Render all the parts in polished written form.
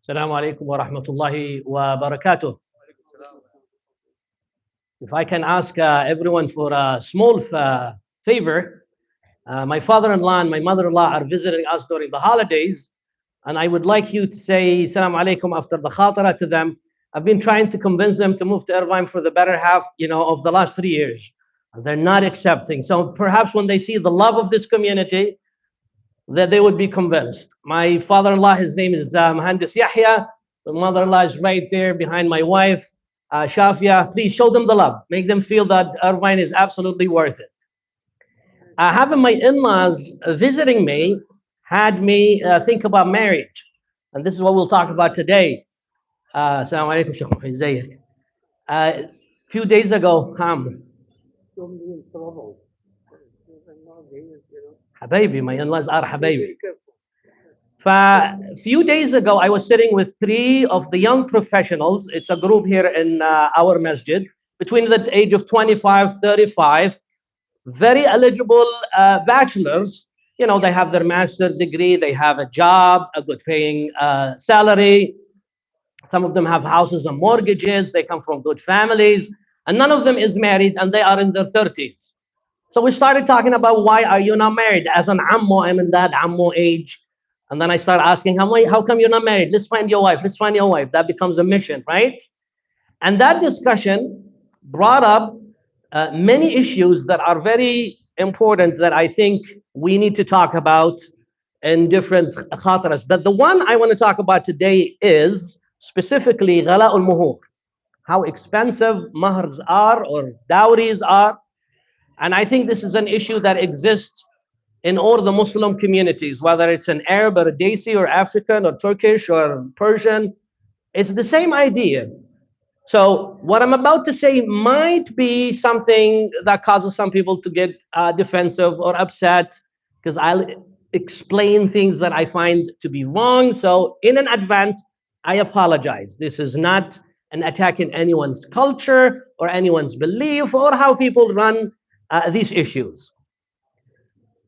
Assalamu alaikum wa rahmatullahi wa barakatuh. If I can ask everyone for a small favor, my father-in-law and my mother-in-law are visiting us during the holidays, and I would like you to say Assalamu alaikum after the khatara to them. I've been trying to convince them to move to Irvine for the better half, of the last 3 years. They're not accepting. So perhaps when they see the love of this community, that they would be convinced. My father-in-law, his name is Mohandes Yahya. The mother-in-law is right there behind my wife, Shafia. Please show them the love. Make them feel that Irvine is absolutely worth it. Having my in-laws visiting me had me think about marriage. And this is what we'll talk about today. Assalamu alaikum, Shaykh. ازيك? A few days ago, Habibi, my in-laws are Habibi. A few days ago, I was sitting with three of the young professionals. It's a group here in our masjid, between the age of 25, 35, very eligible bachelors. They have their master's degree, they have a job, a good paying salary. Some of them have houses and mortgages, they come from good families, and none of them is married, and they are in their 30s. So we started talking about, why are you not married? As an ammo, I'm in that ammo age. And then I started asking, how come you're not married? Let's find your wife. Let's find your wife. That becomes a mission, right? And that discussion brought up many issues that are very important that I think we need to talk about in different khataras. But the one I want to talk about today is specifically ghala al-muhur, how expensive mahrs are or dowries are. And I think this is an issue that exists in all the Muslim communities, whether it's an Arab or a Desi or African or Turkish or Persian. It's the same idea. So what I'm about to say might be something that causes some people to get defensive or upset, because I'll explain things that I find to be wrong. So in advance, I apologize. This is not an attack in anyone's culture or anyone's belief or how people run these issues.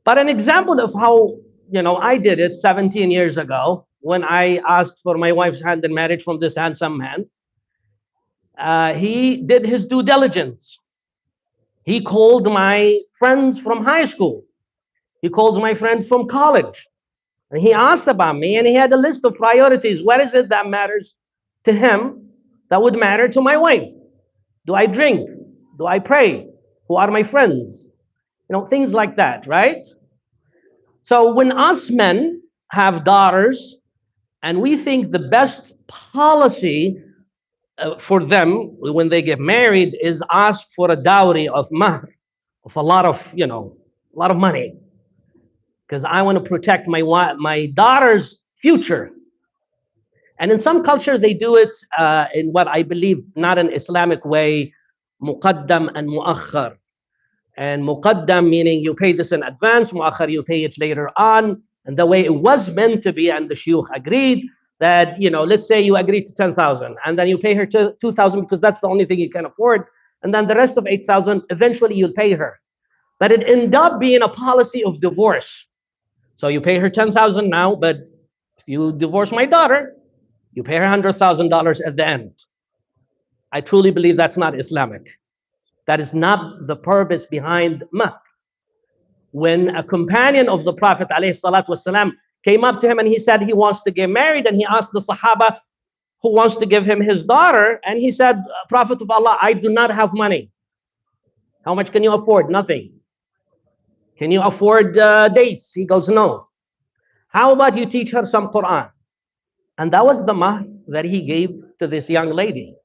But an example of how I did it 17 years ago, when I asked for my wife's hand in marriage from this handsome man. He did his due diligence. He called my friends from high school. He called my friends from college. And he asked about me, and he had a list of priorities. What is it that matters to him that would matter to my wife? Do I drink? Do I pray? Who are my friends? Things like that, right? So when us men have daughters and we think the best policy for them when they get married is ask for a dowry of mahr, of a lot of money, because I want to protect my daughter's future. And in some culture they do it in what I believe not an Islamic way, muqaddam and muakhar. And muqaddam meaning you pay this in advance, muakhar you pay it later on, and the way it was meant to be. And the shuyukh agreed that, let's say you agreed to 10,000 and then you pay her 2,000 because that's the only thing you can afford. And then the rest of 8,000, eventually you'll pay her. But it ended up being a policy of divorce. So you pay her 10,000 now, but if you divorce my daughter, you pay her $100,000 at the end. I truly believe that's not Islamic. That is not the purpose behind mahr. When a companion of the Prophet ﷺ came up to him and he said he wants to get married, and he asked the Sahaba who wants to give him his daughter, and he said, Prophet of Allah, I do not have money. How much can you afford? Nothing. Can you afford dates? He goes, no. How about you teach her some Quran? And that was the mahr that he gave to this young lady.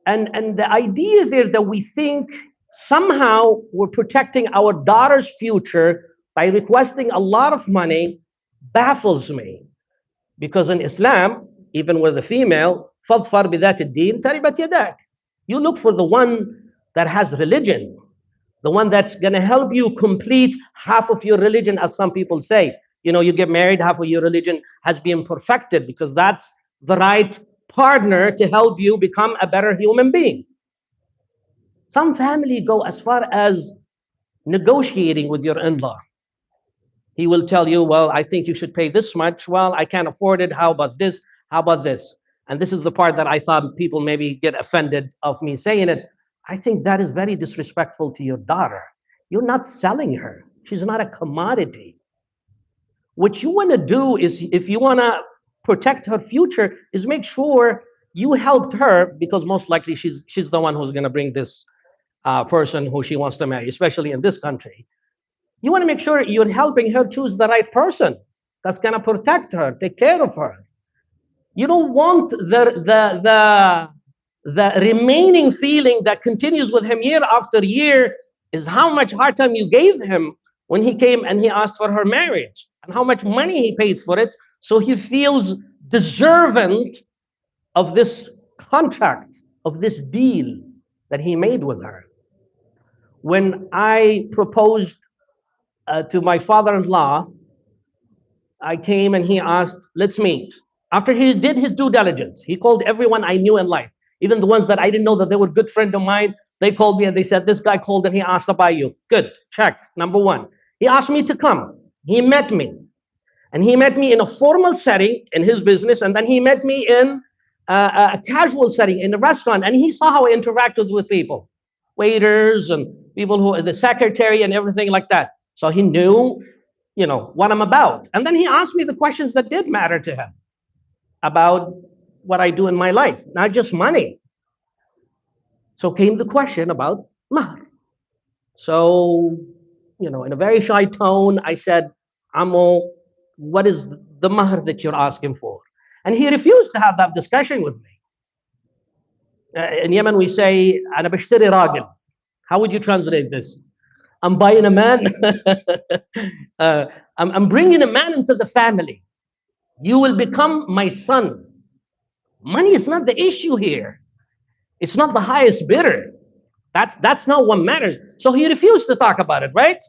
And the idea there that we think somehow we're protecting our daughter's future by requesting a lot of money baffles me. Because in Islam, even with a female, فَاظْفَرْ بِذَاتِ الدِّينِ تَرِبَتْ يَدَاكَ. You look for the one that has religion, the one that's going to help you complete half of your religion, as some people say. You get married, half of your religion has been perfected, because that's the right partner to help you become a better human being. Some family go as far as negotiating with your in-law. He will tell you, well, I think you should pay this much. Well, I can't afford it. How about this? How about this? And this is the part that I thought people maybe get offended of me saying it. I think that is very disrespectful to your daughter. You're not selling her. She's not a commodity. What you want to do is, if you want to protect her future, is make sure you helped her, because most likely she's the one who's going to bring this person who she wants to marry, especially in this country. You want to make sure you're helping her choose the right person that's going to protect her, take care of her. You don't want the remaining feeling that continues with him year after year is how much hard time you gave him when he came and he asked for her marriage, and how much money he paid for it, so he feels deserving of this contract, of this deal that he made with her. When I proposed to my father-in-law, I came and he asked, let's meet. After he did his due diligence, he called everyone I knew in life, even the ones that I didn't know that they were good friend of mine. They called me and they said, this guy called and he asked about you. Good, check, number one. He asked me to come. He met me. And he met me in a formal setting in his business, and then he met me in a casual setting in a restaurant, and he saw how I interacted with people, waiters and people who, the secretary and everything like that. So he knew, what I'm about. And then he asked me the questions that did matter to him about what I do in my life, not just money. So came the question about mahr. So, in a very shy tone, I said, Amo, what is the mahr that you're asking for? And he refused to have that discussion with me. In Yemen, we say, أنا بشتري راجل. How would you translate this? I'm buying a man. I'm bringing a man into the family. You will become my son. Money is not the issue here. It's not the highest bidder. That's not what matters. So he refused to talk about it, right?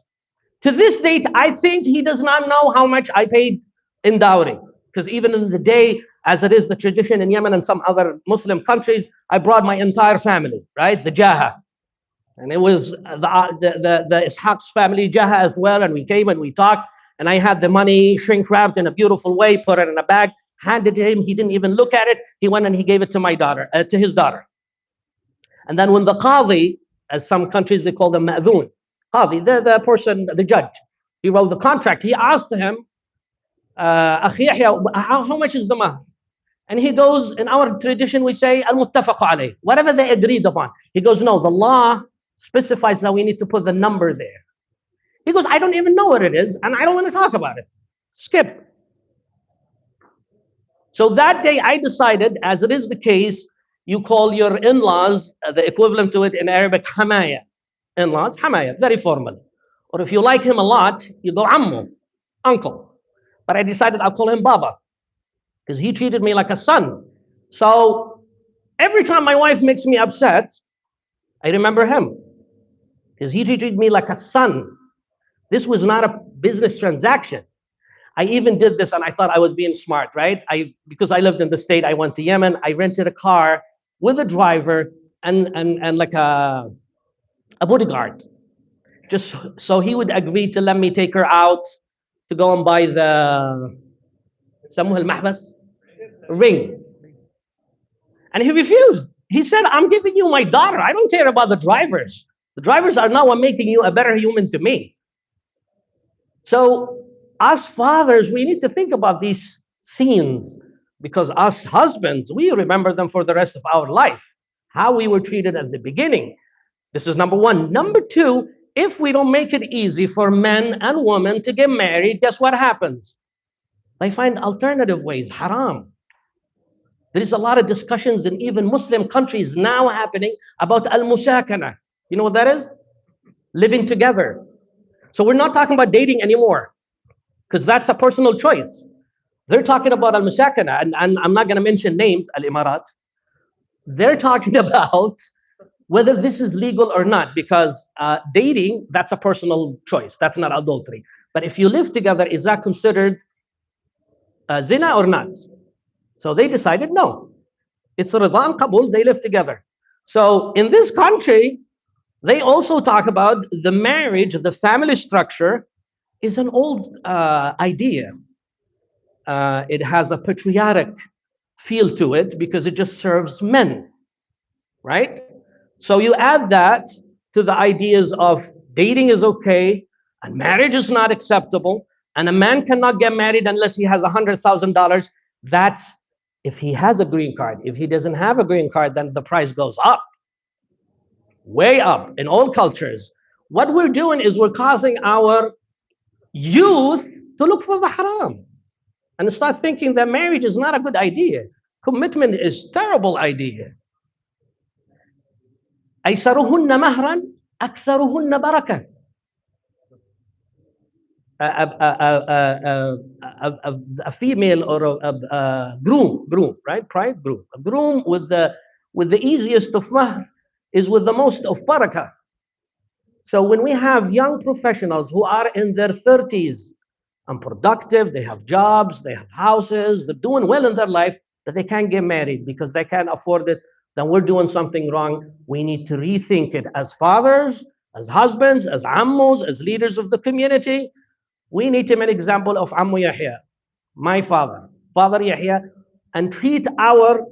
To this date, I think he does not know how much I paid in dowry. Because even in the day, as it is the tradition in Yemen and some other Muslim countries, I brought my entire family, right? The Jaha. And it was the Ishaq's family, Jaha, as well. And we came and we talked. And I had the money shrink wrapped in a beautiful way, put it in a bag, handed it to him. He didn't even look at it. He went and he gave it to my daughter, to his daughter. And then when the Qadi, as some countries they call them Ma'dhun, Qadi, the person, the judge, he wrote the contract. He asked him, Akhi Yahya, how much is the mahr? And he goes, in our tradition, we say, al-muttafaq alayh, whatever they agreed upon. He goes, no, the law specifies that we need to put the number there. He goes, I don't even know what it is, and I don't want to talk about it. Skip. So that day, I decided, as it is the case, you call your in-laws, the equivalent to it in Arabic, hamaya. In-laws, hamaya, very formal. Or if you like him a lot, you go ammu, uncle. But I decided I'll call him Baba, because he treated me like a son. So every time my wife makes me upset, I remember him, because he treated me like a son. This was not a business transaction. I even did this, and I thought I was being smart, right? Because I lived in the state, I went to Yemen, I rented a car with a driver and like a bodyguard, just so he would agree to let me take her out to go and buy the سموه المحبس ring. And he refused. He said, I'm giving you my daughter. I don't care about the drivers. The drivers are not what making you a better human to me. So us fathers, we need to think about these scenes, because us husbands, we remember them for the rest of our life, how we were treated at the beginning. This is number one. Number two, if we don't make it easy for men and women to get married, guess what happens? They find alternative ways, haram. There is a lot of discussions in even Muslim countries now happening about al-musakana. You know what that is? Living together. So we're not talking about dating anymore, because that's a personal choice. They're talking about al-musakana, and I'm not going to mention names, al-Imarat. They're talking about whether this is legal or not, because dating, that's a personal choice. That's not adultery. But if you live together, is that considered zina or not? So they decided, no. It's Ridwan Qabul, they live together. So in this country, they also talk about the marriage, the family structure, is an old idea. It has a patriotic feel to it because it just serves men, right? So you add that to the ideas of dating is okay and marriage is not acceptable, and a man cannot get married unless he has $100,000. That's if he has a green card. If he doesn't have a green card, then the price goes up, way up in all cultures. What we're doing is we're causing our youth to look for the haram and start thinking that marriage is not a good idea. Commitment is a terrible idea. أيسرهن مهرا أكثرهن بركة. A female or a groom, right? Pride groom. A groom with the easiest of mahr is with the most of barakah. So when we have young professionals who are in their 30s and productive, they have jobs, they have houses, they're doing well in their life, but they can't get married because they can't afford it, then we're doing something wrong. We need to rethink it as fathers, as husbands, as ammos, as leaders of the community. We need to make an example of Ammu Yahya, my father, Father Yahya, and treat our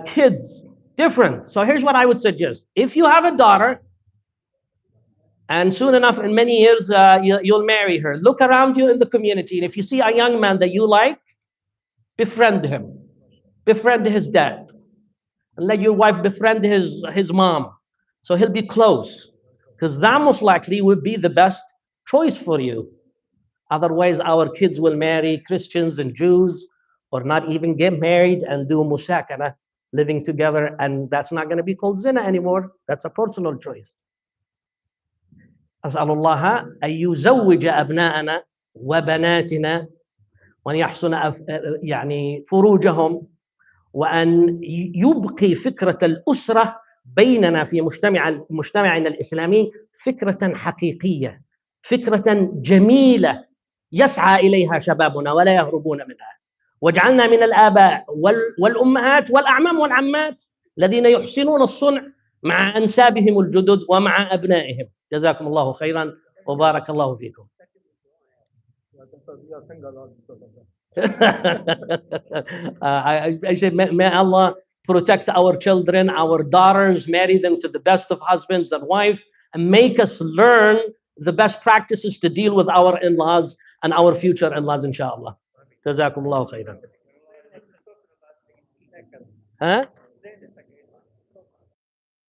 kids different. So here's what I would suggest. If you have a daughter, and soon enough, in many years, you'll marry her. Look around you in the community, and if you see a young man that you like, befriend him. Befriend his dad. And let your wife befriend his mom. So he'll be close. Because that most likely would be the best choice for you. Otherwise, our kids will marry Christians and Jews, or not even get married and do musakana, living together. And that's not going to be called zina anymore. That's a personal choice. أسأل الله أن يزوج أبناءنا وبناتنا وأن يحسن يعني فروجهم وأن يبقي فكرة الأسرة بيننا في مجتمعنا الإسلامي فكرة حقيقية، فكرة جميلة يسعى إليها شبابنا ولا يهربون منها. واجعلنا من الآباء والأمهات والأعمام والعمات الذين يحسنون الصنع مع أنسابهم الجدد ومع أبنائهم. جزاكم الله خيرا وبارك الله فيكم. I said, may Allah protect our children, our daughters, marry them to the best of husbands and wives, and make us learn the best practices to deal with our in-laws and our future in-laws, inshallah. جزاكم الله خيرا. Huh?